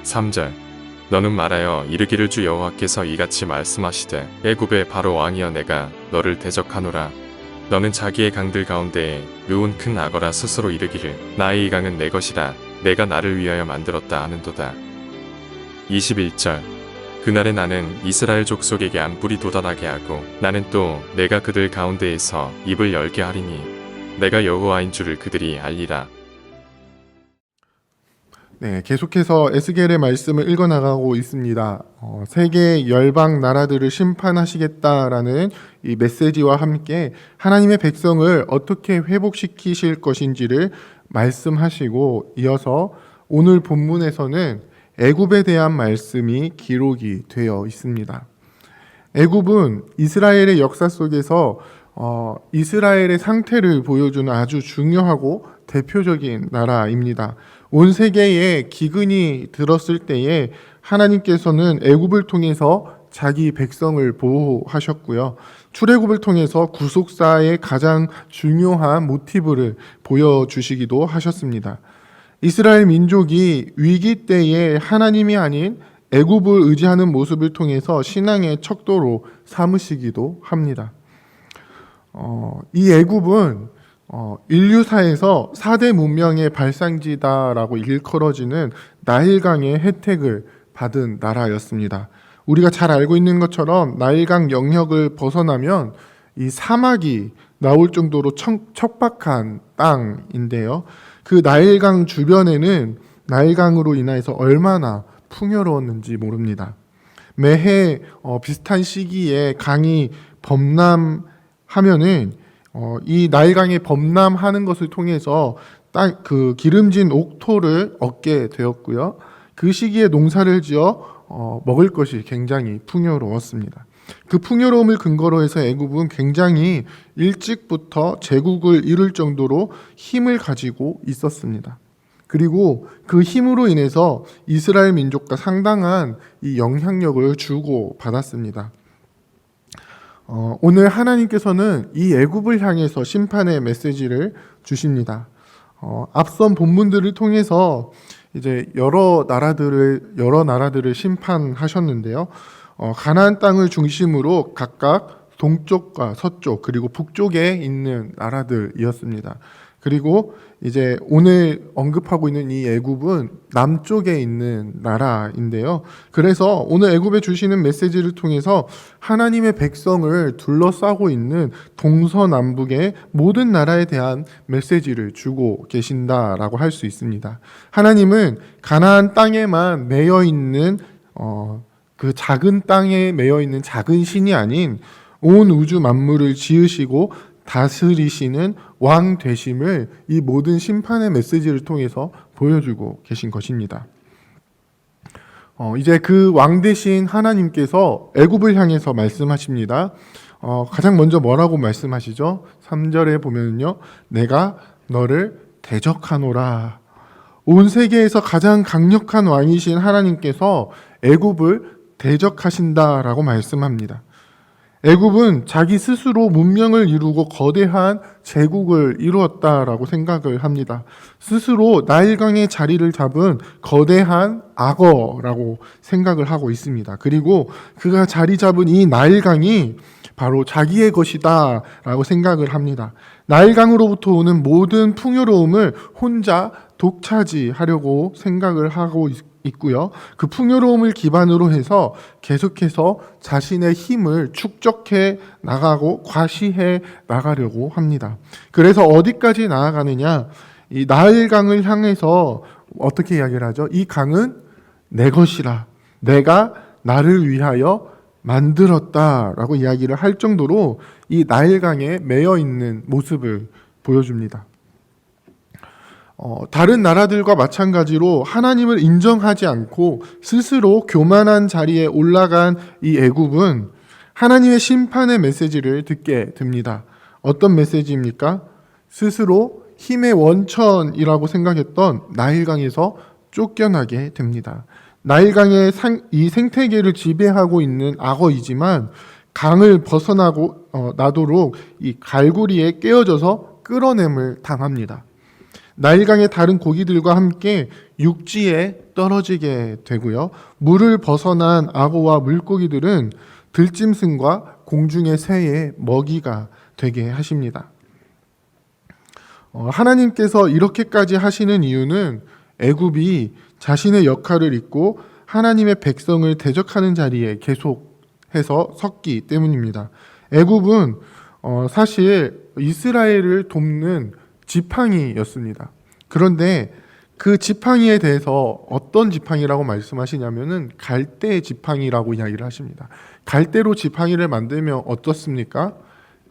3절 너는 말하여 이르기를 주 여호와께서 이같이 말씀하시되 애굽의 바로 왕이여 내가 너를 대적하노라. 너는 자기의 강들 가운데에 누운 큰 악어라 스스로 이르기를 나의 이 강은 내 것이라 내가 나를 위하여 만들었다 하는도다. 21절 그날에 나는 이스라엘 족속에게 안불이 돋아나게 하고 나는 또 내가 그들 가운데에서 입을 열게 하리니 내가 여호와인 줄을 그들이 알리라. 네, 계속해서 에스겔의 말씀을 읽어나가고 있습니다. 세계 열방 나라들을 심판하시겠다라는 이 메시지와 함께 하나님의 백성을 어떻게 회복시키실 것인지를 말씀하시고 이어서 오늘 본문에서는 애굽에 대한 말씀이 기록이 되어 있습니다. 애굽은 이스라엘의 역사 속에서 이스라엘의 상태를 보여주는 아주 중요하고 대표적인 나라입니다. 온 세계에 기근이 들었을 때에 하나님께서는 애굽을 통해서 자기 백성을 보호하셨고요. 출애굽을 통해서 구속사의 가장 중요한 모티브를 보여주시기도 하셨습니다. 이스라엘 민족이 위기 때에 하나님이 아닌 애굽을 의지하는 모습을 통해서 신앙의 척도로 삼으시기도 합니다. 이 애굽은 인류사에서 4대 문명의 발상지다라고 일컬어지는 나일강의 혜택을 받은 나라였습니다. 우리가 잘 알고 있는 것처럼 나일강 영역을 벗어나면 이 사막이 나올 정도로 척박한 땅인데요. 그 나일강 주변에는 나일강으로 인해서 얼마나 풍요로웠는지 모릅니다. 매해 비슷한 시기에 강이 범람하면은 이 나일강이 범람하는 것을 통해서 그 기름진 옥토를 얻게 되었고요. 그 시기에 농사를 지어 먹을 것이 굉장히 풍요로웠습니다. 그 풍요로움을 근거로 해서 애굽은 굉장히 일찍부터 제국을 이룰 정도로 힘을 가지고 있었습니다. 그리고 그 힘으로 인해서 이스라엘 민족과 상당한 이 영향력을 주고 받았습니다. 오늘 하나님께서는 이 애굽을 향해서 심판의 메시지를 주십니다. 앞선 본문들을 통해서 이제 여러 나라들을 심판하셨는데요. 가나안 땅을 중심으로 각각 동쪽과 서쪽 그리고 북쪽에 있는 나라들이었습니다. 그리고 이제 오늘 언급하고 있는 이 애굽은 남쪽에 있는 나라인데요. 그래서 오늘 애굽에 주시는 메시지를 통해서 하나님의 백성을 둘러싸고 있는 동서남북의 모든 나라에 대한 메시지를 주고 계신다라고 할 수 있습니다. 하나님은 가나안 땅에만 매여 있는 그 작은 땅에 매여 있는 작은 신이 아닌 온 우주 만물을 지으시고 다스리시는 왕 되심을 이 모든 심판의 메시지를 통해서 보여주고 계신 것입니다. 이제 그 왕 되신 하나님께서 애굽을 향해서 말씀하십니다. 가장 먼저 뭐라고 말씀하시죠? 3절에 보면요, 내가 너를 대적하노라. 온 세계에서 가장 강력한 왕이신 하나님께서 애굽을 대적하신다라고 말씀합니다. 애굽은 자기 스스로 문명을 이루고 거대한 제국을 이루었다라고 생각을 합니다. 스스로 나일강의 자리를 잡은 거대한 악어라고 생각을 하고 있습니다. 그리고 그가 자리 잡은 이 나일강이 바로 자기의 것이다 라고 생각을 합니다. 나일강으로부터 오는 모든 풍요로움을 혼자 독차지하려고 생각을 하고 있고요. 그 풍요로움을 기반으로 해서 계속해서 자신의 힘을 축적해 나가고 과시해 나가려고 합니다. 그래서 어디까지 나아가느냐? 이 나일강을 향해서 어떻게 이야기를 하죠? 이 강은 내 것이라. 내가 나를 위하여 만들었다라고 이야기를 할 정도로 이 나일강에 매여 있는 모습을 보여줍니다. 다른 나라들과 마찬가지로 하나님을 인정하지 않고 스스로 교만한 자리에 올라간 이 애굽은 하나님의 심판의 메시지를 듣게 됩니다. 어떤 메시지입니까? 스스로 힘의 원천이라고 생각했던 나일강에서 쫓겨나게 됩니다. 나일강의 이 생태계를 지배하고 있는 악어이지만 강을 벗어나고 나도록 이 갈고리에 깨어져서 끌어냄을 당합니다. 나일강의 다른 고기들과 함께 육지에 떨어지게 되고요. 물을 벗어난 악어와 물고기들은 들짐승과 공중의 새의 먹이가 되게 하십니다. 하나님께서 이렇게까지 하시는 이유는 애굽이 자신의 역할을 잊고 하나님의 백성을 대적하는 자리에 계속해서 섰기 때문입니다. 애굽은 사실 이스라엘을 돕는 지팡이였습니다. 그런데 그 지팡이에 대해서 어떤 지팡이라고 말씀하시냐면은 갈대 지팡이라고 이야기를 하십니다. 갈대로 지팡이를 만들면 어떻습니까?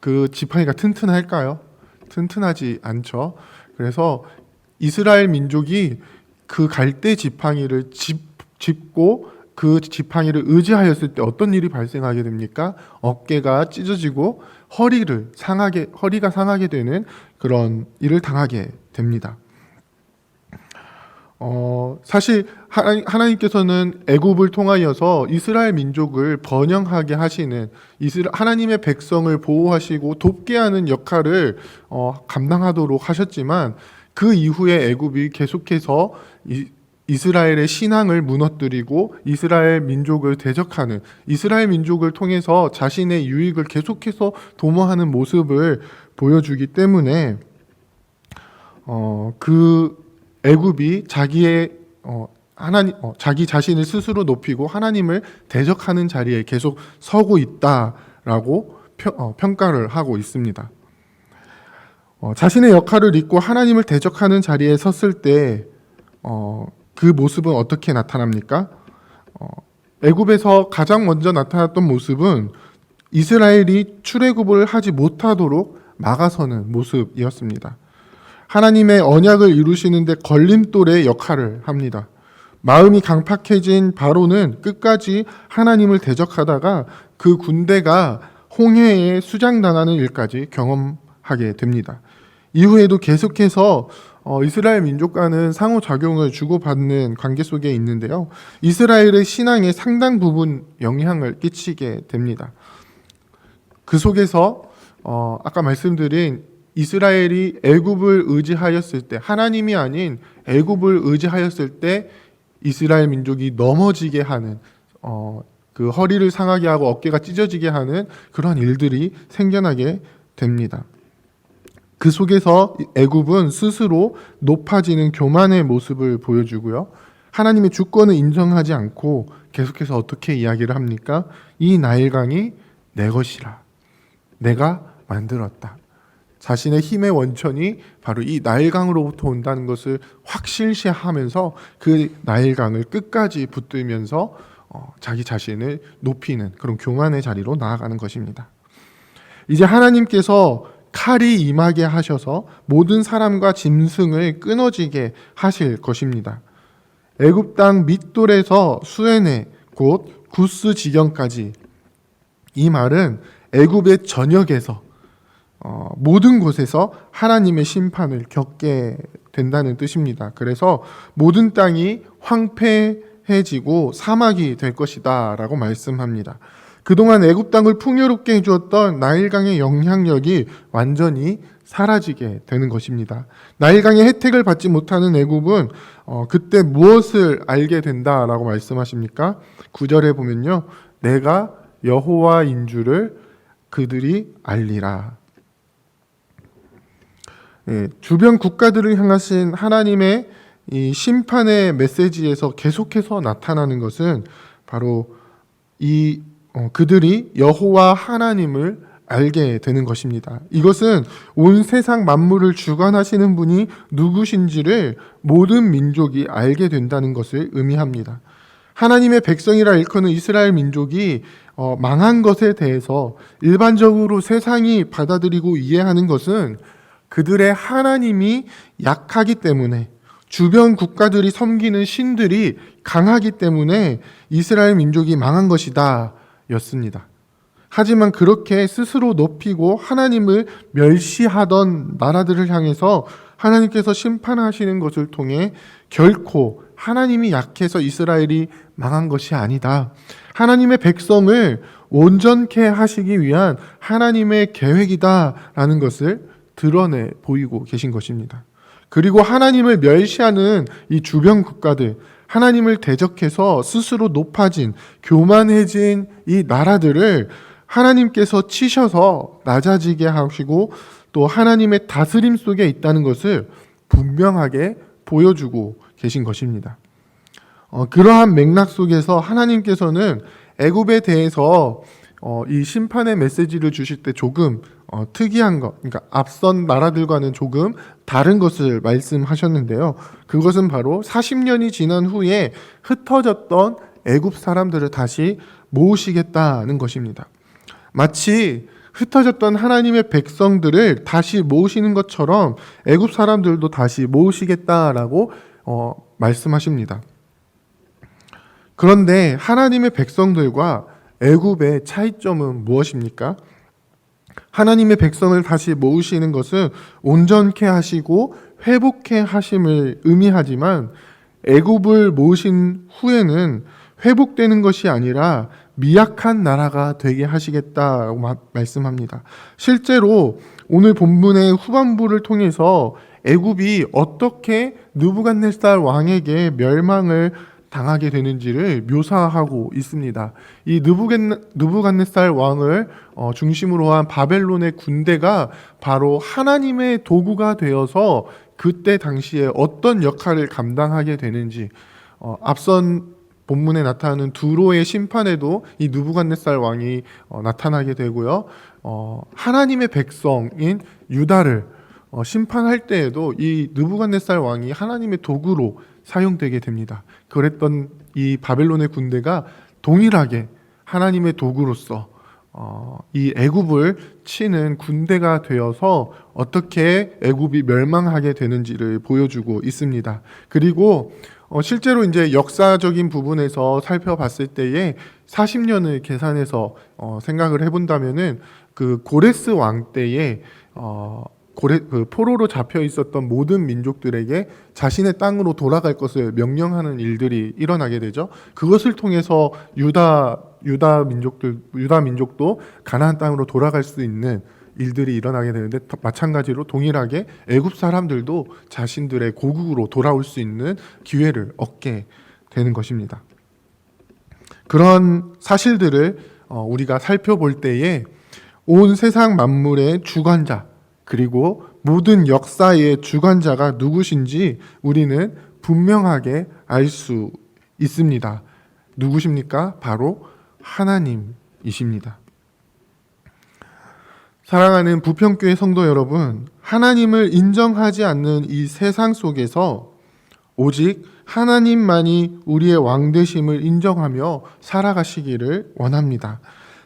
그 지팡이가 튼튼할까요? 튼튼하지 않죠. 그래서 이스라엘 민족이 그 갈대 지팡이를 짚고 그 지팡이를 의지하였을 때 어떤 일이 발생하게 됩니까? 어깨가 찢어지고 허리가 상하게 되는 그런 일을 당하게 됩니다. 사실 하나님께서는 애굽을 통하여서 이스라엘 민족을 번영하게 하시는 하나님의 백성을 보호하시고 돕게 하는 역할을 감당하도록 하셨지만 그 이후에 애굽이 계속해서 이스라엘의 신앙을 무너뜨리고 이스라엘 민족을 대적하는, 이스라엘 민족을 통해서 자신의 유익을 계속해서 도모하는 모습을 보여주기 때문에 그 애굽이 자기 자신을 스스로 높이고 하나님을 대적하는 자리에 계속 서고 있다라고 평가를 하고 있습니다. 자신의 역할을 잊고 하나님을 대적하는 자리에 섰을 때 그 모습은 어떻게 나타납니까? 애굽에서 가장 먼저 나타났던 모습은 이스라엘이 출애굽을 하지 못하도록 막아서는 모습이었습니다. 하나님의 언약을 이루시는데 걸림돌의 역할을 합니다. 마음이 강팍해진 바로는 끝까지 하나님을 대적하다가 그 군대가 홍해에 수장당하는 일까지 경험하게 됩니다. 이후에도 계속해서 이스라엘 민족과는 상호작용을 주고받는 관계 속에 있는데요. 이스라엘의 신앙에 상당 부분 영향을 끼치게 됩니다. 그 속에서 아까 말씀드린 이스라엘이 애굽을 의지하였을 때, 하나님이 아닌 애굽을 의지하였을 때 이스라엘 민족이 넘어지게 하는 그 허리를 상하게 하고 어깨가 찢어지게 하는 그런 일들이 생겨나게 됩니다. 그 속에서 애굽은 스스로 높아지는 교만의 모습을 보여주고요. 하나님의 주권을 인정하지 않고 계속해서 어떻게 이야기를 합니까? 이 나일강이 내 것이라. 내가 만들었다. 자신의 힘의 원천이 바로 이 나일강으로부터 온다는 것을 확실시하면서 그 나일강을 끝까지 붙들면서 자기 자신을 높이는 그런 교만의 자리로 나아가는 것입니다. 이제 하나님께서 칼이 임하게 하셔서 모든 사람과 짐승을 끊어지게 하실 것입니다. 애굽 땅 밑돌에서 수에네 곧 구스 지경까지, 이 말은 애굽의 전역에서 모든 곳에서 하나님의 심판을 겪게 된다는 뜻입니다. 그래서 모든 땅이 황폐해지고 사막이 될 것이다 라고 말씀합니다. 그동안 애굽 땅을 풍요롭게 해주었던 나일강의 영향력이 완전히 사라지게 되는 것입니다. 나일강의 혜택을 받지 못하는 애굽은 그때 무엇을 알게 된다라고 말씀하십니까? 9절에 보면요, 내가 여호와인 줄을 그들이 알리라. 주변 국가들을 향하신 하나님의 이 심판의 메시지에서 계속해서 나타나는 것은 바로 그들이 여호와 하나님을 알게 되는 것입니다. 이것은 온 세상 만물을 주관하시는 분이 누구신지를 모든 민족이 알게 된다는 것을 의미합니다. 하나님의 백성이라 일컫는 이스라엘 민족이 망한 것에 대해서 일반적으로 세상이 받아들이고 이해하는 것은 그들의 하나님이 약하기 때문에, 주변 국가들이 섬기는 신들이 강하기 때문에 이스라엘 민족이 망한 것이다 였습니다. 하지만 그렇게 스스로 높이고 하나님을 멸시하던 나라들을 향해서 하나님께서 심판하시는 것을 통해 결코 하나님이 약해서 이스라엘이 망한 것이 아니다. 하나님의 백성을 온전케 하시기 위한 하나님의 계획이다라는 것을 드러내 보이고 계신 것입니다. 그리고 하나님을 멸시하는 이 주변 국가들, 하나님을 대적해서 스스로 높아진, 교만해진 이 나라들을 하나님께서 치셔서 낮아지게 하시고 또 하나님의 다스림 속에 있다는 것을 분명하게 보여주고 계신 것입니다. 그러한 맥락 속에서 하나님께서는 애굽에 대해서 이 심판의 메시지를 주실 때 조금 특이한 것, 그러니까 앞선 나라들과는 조금 다른 것을 말씀하셨는데요. 그것은 바로 40년이 지난 후에 흩어졌던 애굽 사람들을 다시 모으시겠다는 것입니다. 마치 흩어졌던 하나님의 백성들을 다시 모으시는 것처럼 애굽 사람들도 다시 모으시겠다라고 말씀하십니다. 그런데 하나님의 백성들과 애굽의 차이점은 무엇입니까? 하나님의 백성을 다시 모으시는 것은 온전케 하시고 회복케 하심을 의미하지만 애굽을 모으신 후에는 회복되는 것이 아니라 미약한 나라가 되게 하시겠다고 말씀합니다. 실제로 오늘 본문의 후반부를 통해서 애굽이 어떻게 느부갓네살 왕에게 멸망을 당하게 되는지를 묘사하고 있습니다. 이 느부갓네살 왕을 중심으로 한 바벨론의 군대가 바로 하나님의 도구가 되어서 그때 당시에 어떤 역할을 감당하게 되는지, 앞선 본문에 나타나는 두로의 심판에도 이 느부갓네살 왕이 나타나게 되고요. 하나님의 백성인 유다를 심판할 때에도 이 느부갓네살 왕이 하나님의 도구로 사용되게 됩니다. 그랬던 이 바벨론의 군대가 동일하게 하나님의 도구로서 이 애굽을 치는 군대가 되어서 어떻게 애굽이 멸망하게 되는지를 보여주고 있습니다. 그리고 실제로 이제 역사적인 부분에서 살펴봤을 때에 40년을 계산해서 생각을 해본다면은 그 고레스 왕 때에 포로로 잡혀 있었던 모든 민족들에게 자신의 땅으로 돌아갈 것을 명령하는 일들이 일어나게 되죠. 그것을 통해서 유다 민족도 가나안 땅으로 돌아갈 수 있는 일들이 일어나게 되는데, 마찬가지로 동일하게 애굽 사람들도 자신들의 고국으로 돌아올 수 있는 기회를 얻게 되는 것입니다. 그런 사실들을 우리가 살펴볼 때에 온 세상 만물의 주관자, 그리고 모든 역사의 주관자가 누구신지 우리는 분명하게 알 수 있습니다. 누구십니까? 바로 하나님이십니다. 사랑하는 부평교회 성도 여러분, 하나님을 인정하지 않는 이 세상 속에서 오직 하나님만이 우리의 왕되심을 인정하며 살아가시기를 원합니다.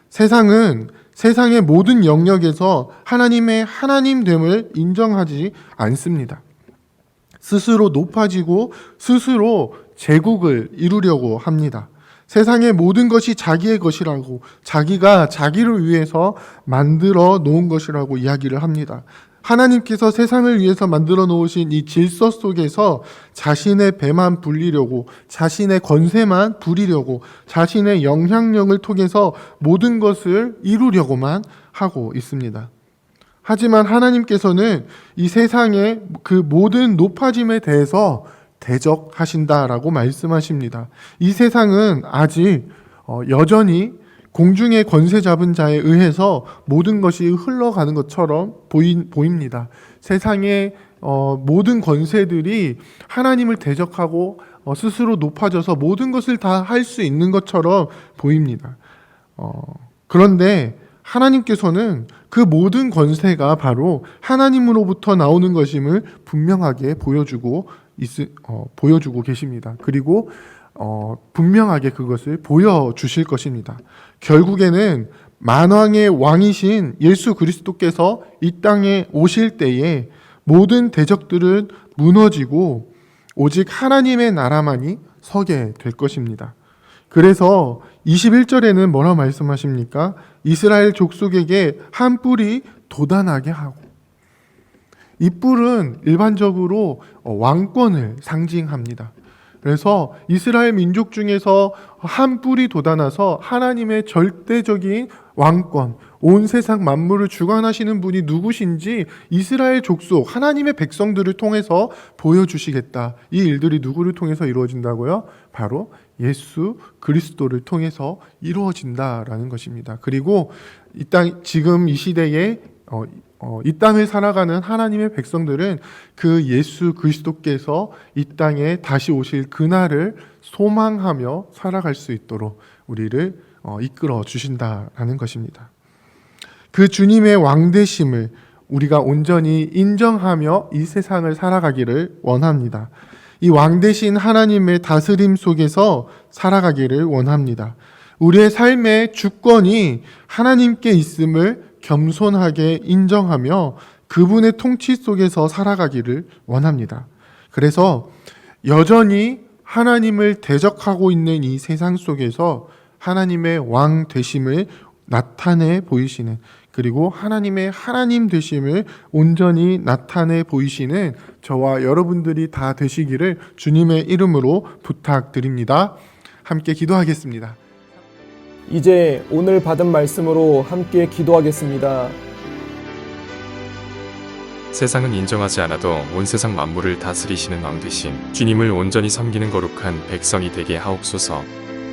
세상은 세상의 모든 영역에서 하나님의 하나님됨을 인정하지 않습니다. 스스로 높아지고 스스로 제국을 이루려고 합니다. 세상의 모든 것이 자기의 것이라고, 자기가 자기를 위해서 만들어 놓은 것이라고 이야기를 합니다. 하나님께서 세상을 위해서 만들어 놓으신 이 질서 속에서 자신의 배만 불리려고, 자신의 권세만 부리려고, 자신의 영향력을 통해서 모든 것을 이루려고만 하고 있습니다. 하지만 하나님께서는 이 세상의 그 모든 높아짐에 대해서 대적하신다라고 말씀하십니다. 이 세상은 아직 여전히 공중의 권세 잡은 자에 의해서 모든 것이 흘러가는 것처럼 보입니다. 세상의 모든 권세들이 하나님을 대적하고 스스로 높아져서 모든 것을 다 할 수 있는 것처럼 보입니다. 그런데 하나님께서는 그 모든 권세가 바로 하나님으로부터 나오는 것임을 분명하게 보여주고 계십니다. 그리고 분명하게 그것을 보여주실 것입니다. 결국에는 만왕의 왕이신 예수 그리스도께서 이 땅에 오실 때에 모든 대적들은 무너지고 오직 하나님의 나라만이 서게 될 것입니다. 그래서 21절에는 뭐라 말씀하십니까? 이스라엘 족속에게 한 뿔이 돋아나게 하고, 이 뿔은 일반적으로 왕권을 상징합니다. 그래서 이스라엘 민족 중에서 한 뿔이 돋아나서 하나님의 절대적인 왕권, 온 세상 만물을 주관하시는 분이 누구신지 이스라엘 족속, 하나님의 백성들을 통해서 보여주시겠다. 이 일들이 누구를 통해서 이루어진다고요? 바로 예수 그리스도를 통해서 이루어진다라는 것입니다. 그리고 지금 이 시대에 이 땅을 살아가는 하나님의 백성들은 그 예수 그리스도께서 이 땅에 다시 오실 그날을 소망하며 살아갈 수 있도록 우리를 이끌어 주신다라는 것입니다. 그 주님의 왕되심을 우리가 온전히 인정하며 이 세상을 살아가기를 원합니다. 이 왕되신 하나님의 다스림 속에서 살아가기를 원합니다. 우리의 삶의 주권이 하나님께 있음을 겸손하게 인정하며 그분의 통치 속에서 살아가기를 원합니다. 그래서 여전히 하나님을 대적하고 있는 이 세상 속에서 하나님의 왕 되심을 나타내 보이시는, 그리고 하나님의 하나님 되심을 온전히 나타내 보이시는 저와 여러분들이 다 되시기를 주님의 이름으로 부탁드립니다. 함께 기도하겠습니다. 이제 오늘 받은 말씀으로 함께 기도하겠습니다. 세상은 인정하지 않아도 온 세상 만물을 다스리시는 왕 되신 주님을 온전히 섬기는 거룩한 백성이 되게 하옵소서.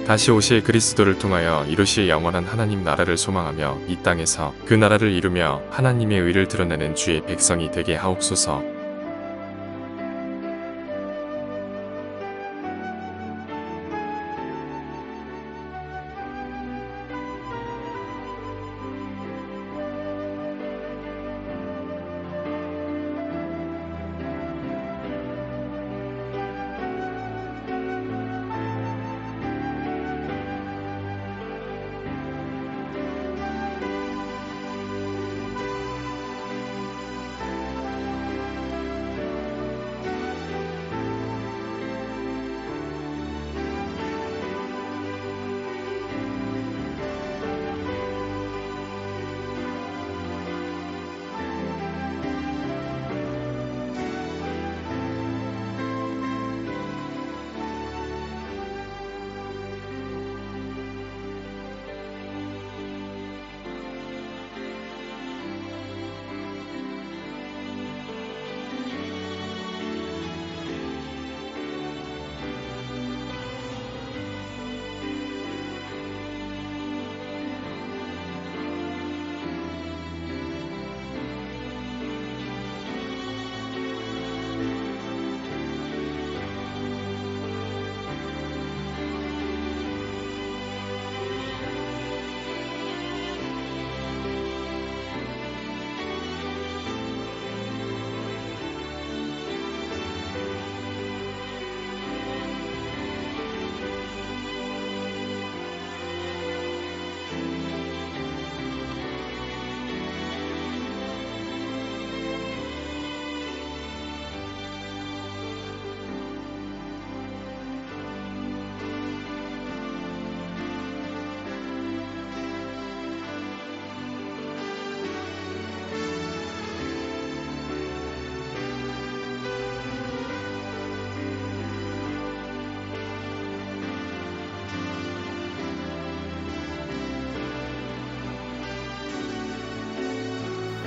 다시 오실 그리스도를 통하여 이루실 영원한 하나님 나라를 소망하며 이 땅에서 그 나라를 이루며 하나님의 의를 드러내는 주의 백성이 되게 하옵소서.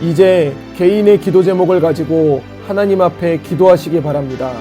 이제 개인의 기도 제목을 가지고 하나님 앞에 기도하시기 바랍니다.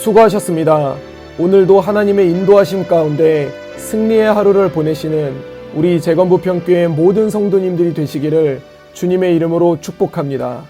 수고하셨습니다. 오늘도 하나님의 인도하심 가운데 승리의 하루를 보내시는 우리 재건부평교회 모든 성도님들이 되시기를 주님의 이름으로 축복합니다.